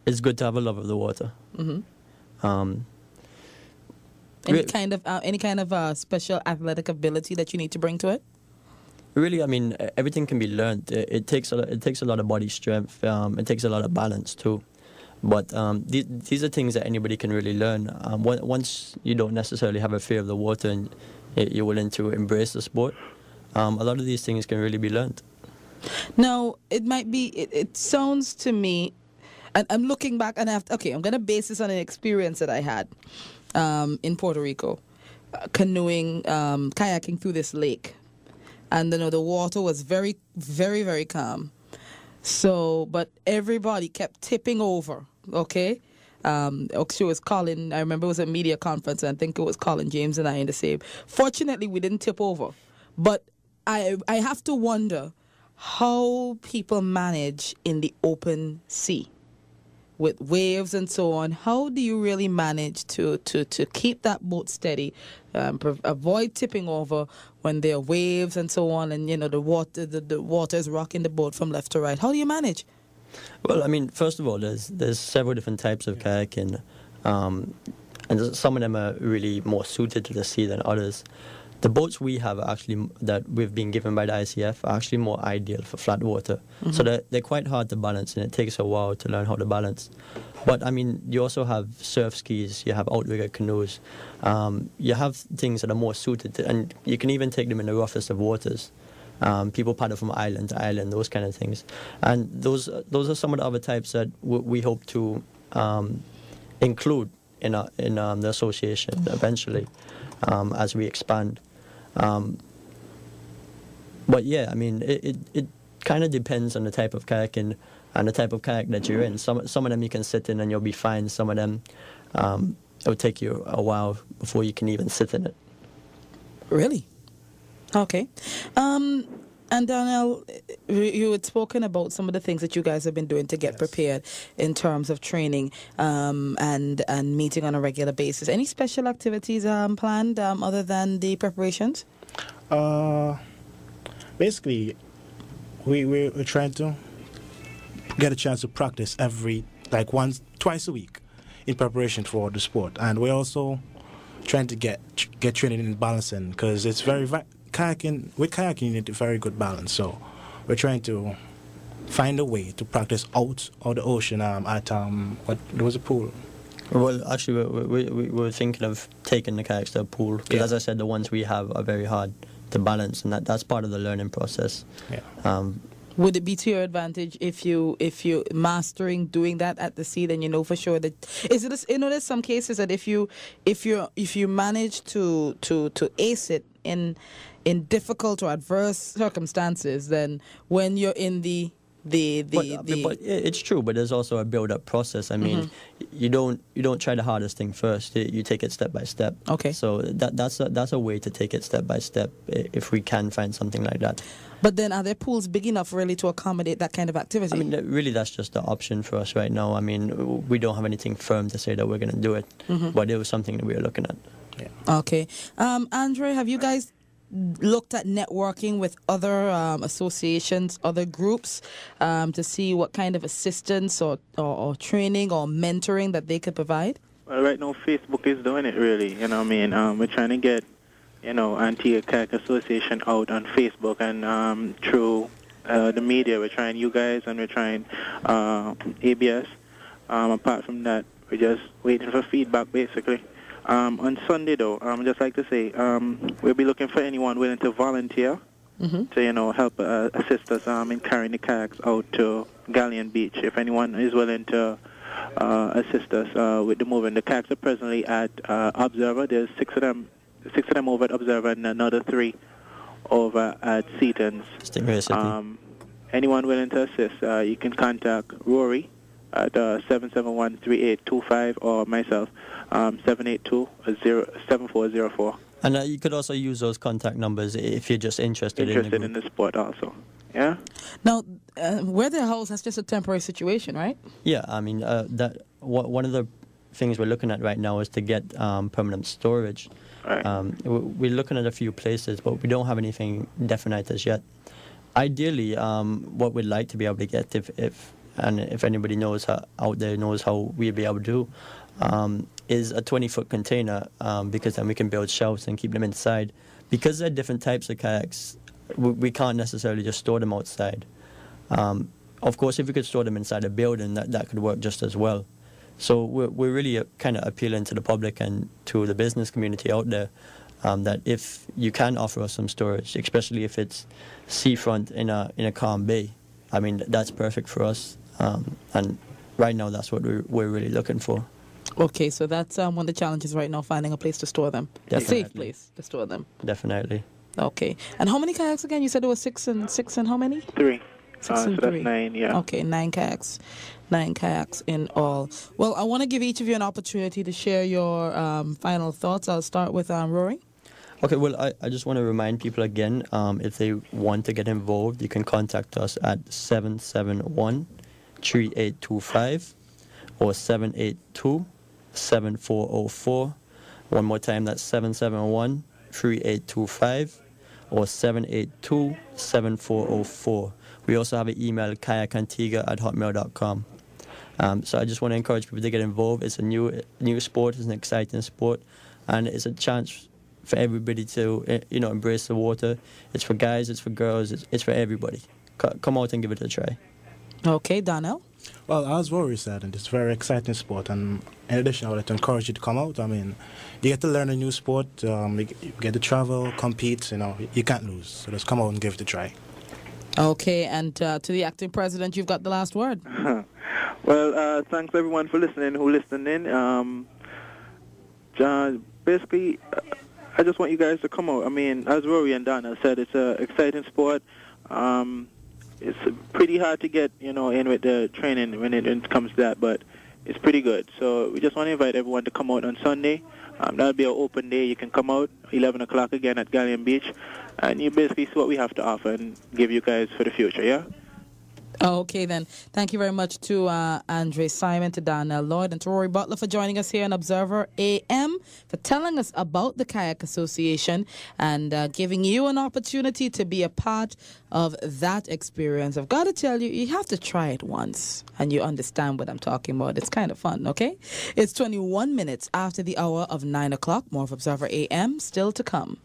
it's good to have a love of the water. Um, Any kind of special athletic ability that you need to bring to it? Really, I mean, everything can be learned. It takes a lot of body strength. It takes a lot of balance too. But these are things that anybody can really learn. Once you don't necessarily have a fear of the water and you're willing to embrace the sport, a lot of these things can really be learned. Now, it might be. It sounds to me, and I'm looking back, and I'm going to base this on an experience that I had in Puerto Rico, canoeing, kayaking through this lake. And the water was very, very, very calm. So, but everybody kept tipping over, okay? It was Colin, I remember it was a media conference, and I think it was Colin, James, and I in the same. Fortunately, we didn't tip over. But I have to wonder how people manage in the open sea with waves and so on. How do you really manage to keep that boat steady, avoid tipping over when there are waves and so on, and the water is rocking the boat from left to right? How do you manage? Well, I mean, first of all, there's several different types of kayaking, and some of them are really more suited to the sea than others. The boats we have that we've been given by the ICF are actually more ideal for flat water. Mm-hmm. So they're quite hard to balance, and it takes a while to learn how to balance. But, I mean, you also have surf skis, you have outrigger canoes. You have things that are more suited to, and you can even take them in the roughest of waters. People paddle from island to island, those kind of things. And those are some of the other types that we hope to include in the association eventually as we expand. But yeah, I mean, it kind of depends on the type of kayaking and the type of kayak that you're in. Some of them you can sit in and you'll be fine. Some of them it'll take you a while before you can even sit in it. Really? Okay. And Donnell, you had spoken about some of the things that you guys have been doing to get prepared in terms of training and meeting on a regular basis. Any special activities planned other than the preparations? Basically, we're trying to get a chance to practice twice a week in preparation for the sport, and we're also trying to get training in balancing, because it's very kayaking. With kayaking, you need a very good balance. So we're trying to find a way to practice out of the ocean at there was a pool. Well, actually, we were thinking of taking the kayaks to a pool, because as I said, the ones we have are very hard to balance, and that's part of the learning process. Yeah. Would it be to your advantage if you mastering doing that at the sea? Then you know for sure that there's some cases that if you manage to ace it in difficult or adverse circumstances, then when you're in but it's true, but there's also a build-up process. I mean, you don't try the hardest thing first. You take it step by step. Okay. So that's a way to take it step by step, if we can find something like that. But then, are there pools big enough really to accommodate that kind of activity? I mean, really, that's just the option for us right now. I mean, we don't have anything firm to say that we're going to do it, but it was something that we were looking at. Yeah. Okay. Andre, have you guys looked at networking with other associations, other groups, to see what kind of assistance or training or mentoring that they could provide? Well, right now, Facebook is doing it, really. You know what I mean? We're trying to get, Antigua Kayak Association out on Facebook, and through the media. We're trying you guys, and we're trying ABS. Apart from that, we're just waiting for feedback, basically. On Sunday, though, I'd just like to say we'll be looking for anyone willing to volunteer to, help assist us in carrying the kayaks out to Galleon Beach. If anyone is willing to assist us with the moving, the kayaks are presently at Observer. There's six of them over at Observer, and another 3 over at Seaton's. Anyone willing to assist, you can contact Rory at 771-3825 or myself, 782-7404. And you could also use those contact numbers if you're just interested in the sport also. Yeah. Now, where they're housed, that's just a temporary situation, right? Yeah, I mean, one of the things we're looking at right now is to get permanent storage. Right. We're looking at a few places, but we don't have anything definite as yet. Ideally, what we'd like to be able to get, if and if anybody knows out there knows how we'll be able to do, is a 20-foot container, because then we can build shelves and keep them inside. Because there are different types of kayaks, we can't necessarily just store them outside. Of course, if we could store them inside a building, that could work just as well. So we're really kind of appealing to the public and to the business community out there, that if you can offer us some storage, especially if it's seafront in a calm bay, I mean, that's perfect for us. And right now, that's what we're really looking for. Okay, so that's one of the challenges right now, finding a place to store them. Definitely. A safe place to store them. Definitely. Okay. And how many kayaks again? You said there was six and how many? 3. 6 so and 3. that's 9, yeah. Okay, 9 kayaks. 9 kayaks in all. Well, I want to give each of you an opportunity to share your final thoughts. I'll start with Rory. Okay, well, I just want to remind people again, if they want to get involved, you can contact us at 771-3825 or 782-7404. One more time, that's 771-3825 or 782-7404. We also have an email, kayakantigua@hotmail.com. So I just want to encourage people to get involved. It's a new sport. It's an exciting sport, and it's a chance for everybody to embrace the water. It's for guys, it's for girls, it's for everybody. Come out and give it a try. Okay, Donnell. Well, as Rory said, it's a very exciting sport, and in addition, I would like to encourage you to come out. I mean, you get to learn a new sport, you get to travel, compete, you can't lose. So just come out and give it a try. Okay, and to the acting president, you've got the last word. Well, thanks everyone for listening who listened in. Basically, I just want you guys to come out. I mean, as Rory and Donna said, it's an exciting sport. It's pretty hard to get, in with the training when it comes to that, but it's pretty good. So we just want to invite everyone to come out on Sunday. That'll be an open day. You can come out 11 o'clock again at Galleon Beach, and you basically see what we have to offer and give you guys for the future, yeah? Okay, then. Thank you very much to Andre Simon, to Donnell Lloyd, and to Rory Butler for joining us here on Observer AM, for telling us about the Kayak Association and giving you an opportunity to be a part of that experience. I've got to tell you, you have to try it once, and you understand what I'm talking about. It's kind of fun, okay? It's 21 minutes after the hour of 9 o'clock. More of Observer AM still to come.